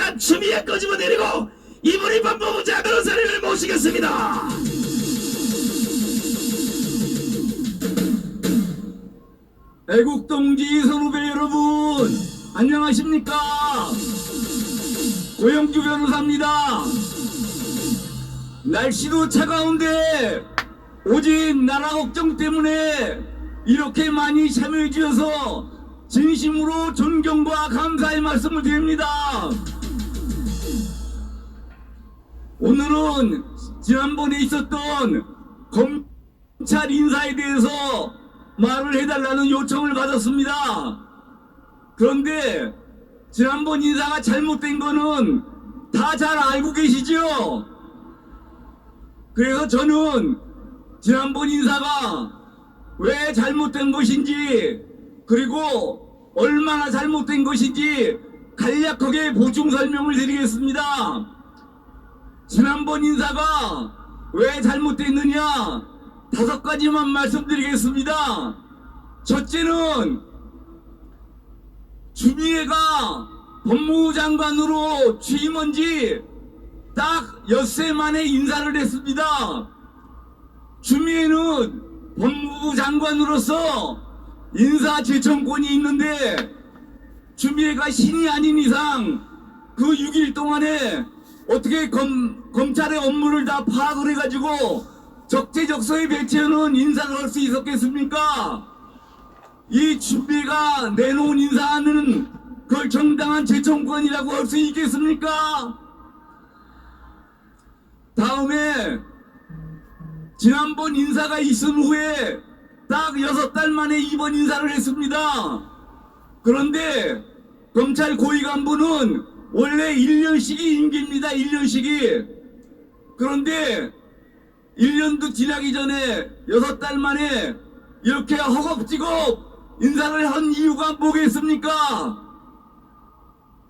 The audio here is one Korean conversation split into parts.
특별한 추미애 꼬집어 내리고 이분이 법무부 장관 자리를 모시겠습니다. 애국동지 선후배 여러분, 안녕하십니까? 고영주 변호사입니다. 날씨도 차가운데 오직 나라 걱정 때문에 이렇게 많이 참여해 주셔서 진심으로 존경과 감사의 말씀을 드립니다. 오늘은 지난번에 있었던 검찰 인사에 대해서 말을 해달라는 요청을 받았습니다. 그런데 지난번 인사가 잘못된 거는 다 잘 알고 계시죠? 그래서 저는 지난번 인사가 왜 잘못된 것인지, 그리고 얼마나 잘못된 것인지 간략하게 보충 설명을 드리겠습니다. 지난번 인사가 왜 잘못됐느냐, 5가지만 말씀드리겠습니다. 첫째는 추미애가 법무부 장관으로 취임한 지 딱 엿새 만에 인사를 했습니다. 추미애는 법무부 장관으로서 인사 제청권이 있는데 추미애가 신이 아닌 이상 그 6일 동안에 어떻게 검찰의 업무를 다 파악을 해가지고 적재적소에 배치하는 인사를 할 수 있었겠습니까? 이 추미애가 내놓은 인사는 그걸 정당한 제청권이라고 할 수 있겠습니까? 다음에 지난번 인사가 있은 후에 딱 6달 만에 이번 인사를 했습니다. 그런데 검찰 고위 간부는 원래 1년씩이 임기입니다. 1년씩이. 그런데 1년도 지나기 전에 6달 만에 이렇게 허겁지겁 인사를 한 이유가 뭐겠습니까?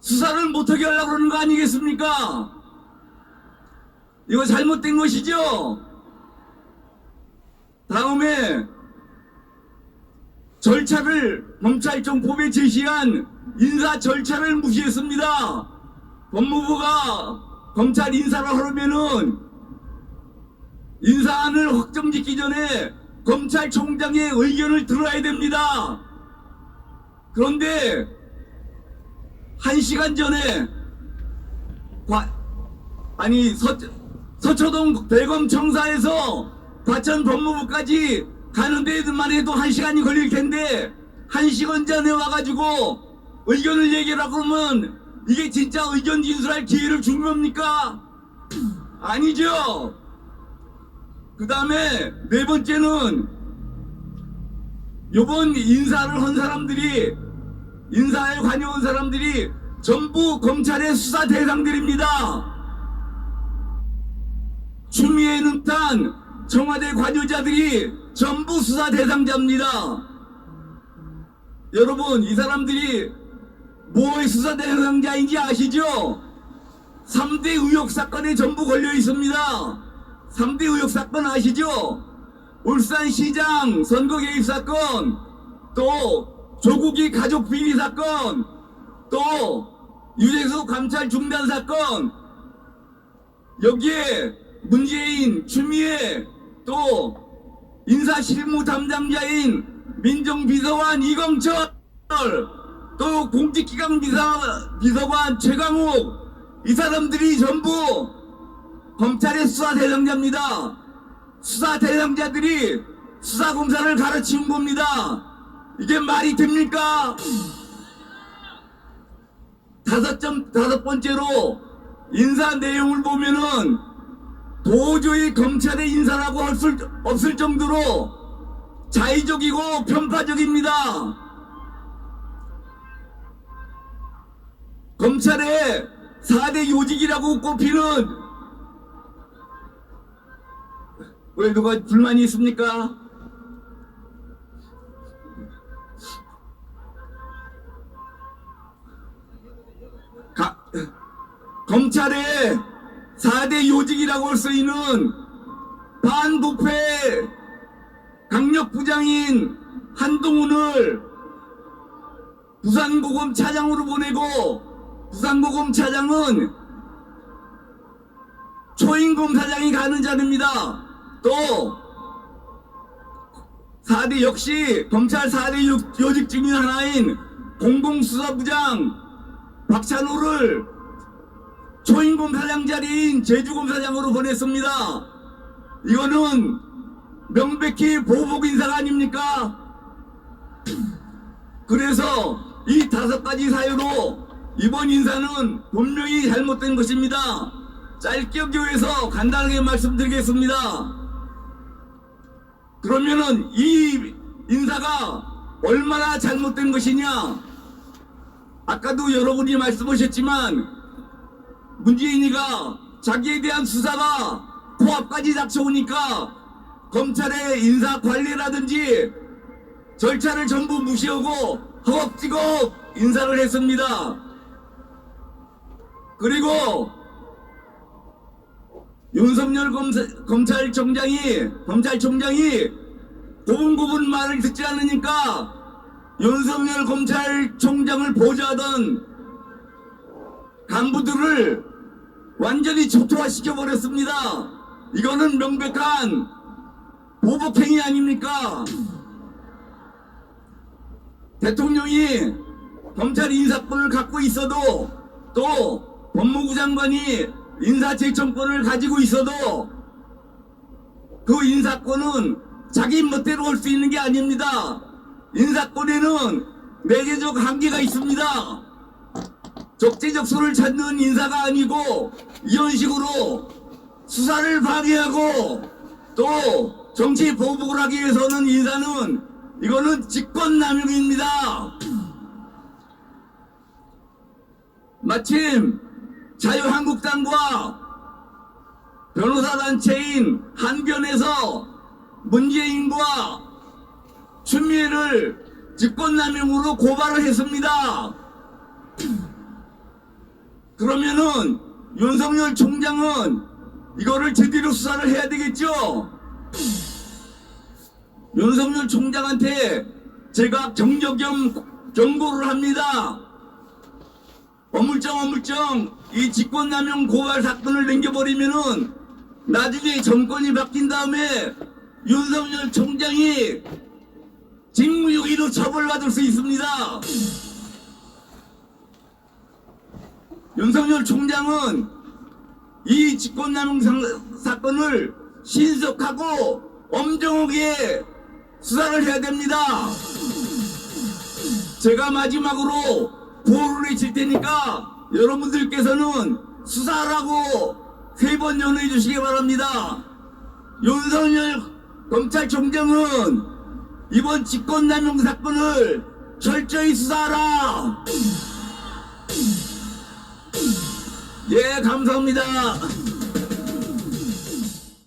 수사를 못하게 하려고 그러는 거 아니겠습니까? 이거 잘못된 것이죠? 다음에 절차를, 검찰청법에 제시한 인사 절차를 무시했습니다. 법무부가 검찰 인사를 하려면은 인사안을 확정짓기 전에 검찰총장의 의견을 들어야 됩니다. 그런데 1시간 전에 서초동 대검청사에서 과천 법무부까지 가는 데만 해도 1시간이 걸릴 텐데 1시간 전에 와가지고 의견을 얘기하라고 그러면 이게 진짜 의견 진술할 기회를 준 겁니까? 아니죠. 그 다음에 네 번째는 요번 인사를 한 사람들이, 인사에 관여한 사람들이 전부 검찰의 수사 대상들입니다. 추미애는 딴 청와대 관여자들이 전부 수사 대상자입니다. 여러분, 이 사람들이 뭐의 수사 대상자인지 아시죠? 3대 의혹 사건에 전부 걸려 있습니다. 3대 의혹 사건 아시죠? 울산시장 선거 개입 사건, 또 조국이 가족 비리 사건, 또 유재수 감찰 중단 사건, 여기에 문재인, 추미애, 또 인사실무 담당자인 민정비서관 이광철, 또 공직기강 비서관 최강욱, 이 사람들이 전부 검찰의 수사 대상자입니다. 수사 대상자들이 수사검사를 가르치는 겁니다. 이게 말이 됩니까? 다섯 번째로 인사 내용을 보면은 도저히 검찰의 인사라고 할 수 없을 정도로 자의적이고 편파적입니다. 검찰의 4대 요직이라고 꼽히는, 왜 누가 불만이 있습니까? 검찰의 4대 요직이라고 할 수 있는 반부패 강력부장인 한동훈을 부산고검 차장으로 보내고 부산고검차장은 초임검사장이 가는 자리입니다. 또 4대 역시 검찰 4대 요직 중인 하나인 공공수사부장 박찬호를 초임검사장 자리인 제주검사장으로 보냈습니다. 이거는 명백히 보복 인사가 아닙니까? 그래서 이 5가지 사유로 이번 인사는 분명히 잘못된 것입니다. 짧게 교해서 간단하게 말씀드리겠습니다. 그러면은 이 인사가 얼마나 잘못된 것이냐? 아까도 여러분이 말씀하셨지만 문재인이가 자기에 대한 수사가 코앞까지 닥쳐오니까 검찰의 인사 관리라든지 절차를 전부 무시하고 허겁지겁 인사를 했습니다. 그리고 윤석열 검찰총장이 고분고분 말을 듣지 않으니까 윤석열 검찰총장을 보좌하던 간부들을 완전히 초토화시켜 버렸습니다. 이거는 명백한 보복행위 아닙니까? 대통령이 검찰 인사권을 갖고 있어도 또 법무부 장관이 인사제청권을 가지고 있어도 그 인사권은 자기 멋대로 할 수 있는 게 아닙니다. 인사권에는 매개적 한계가 있습니다. 적재적소를 찾는 인사가 아니고 이런 식으로 수사를 방해하고 또 정치 보복을 하기 위해서는 인사는 이거는 직권남용입니다. 마침 자유한국당과 변호사단체인 한변에서 문재인과 추미애를 직권남용으로 고발을 했습니다. 그러면은 윤석열 총장은 이거를 제대로 수사를 해야 되겠죠? 윤석열 총장한테 제가 정적 겸 경고를 합니다. 어물쩡 이 직권남용 고발 사건을 넘겨버리면은 나중에 정권이 바뀐 다음에 윤석열 총장이 직무유기로 처벌받을 수 있습니다. 윤석열 총장은 이 직권남용 사건을 신속하고 엄정하게 수사를 해야 됩니다. 제가 마지막으로 구호를 외칠 테니까 여러분들께서는 수사라고 3번 연호해 주시기 바랍니다. 윤석열 검찰총장은 이번 직권남용 사건을 철저히 수사하라. 예, 감사합니다.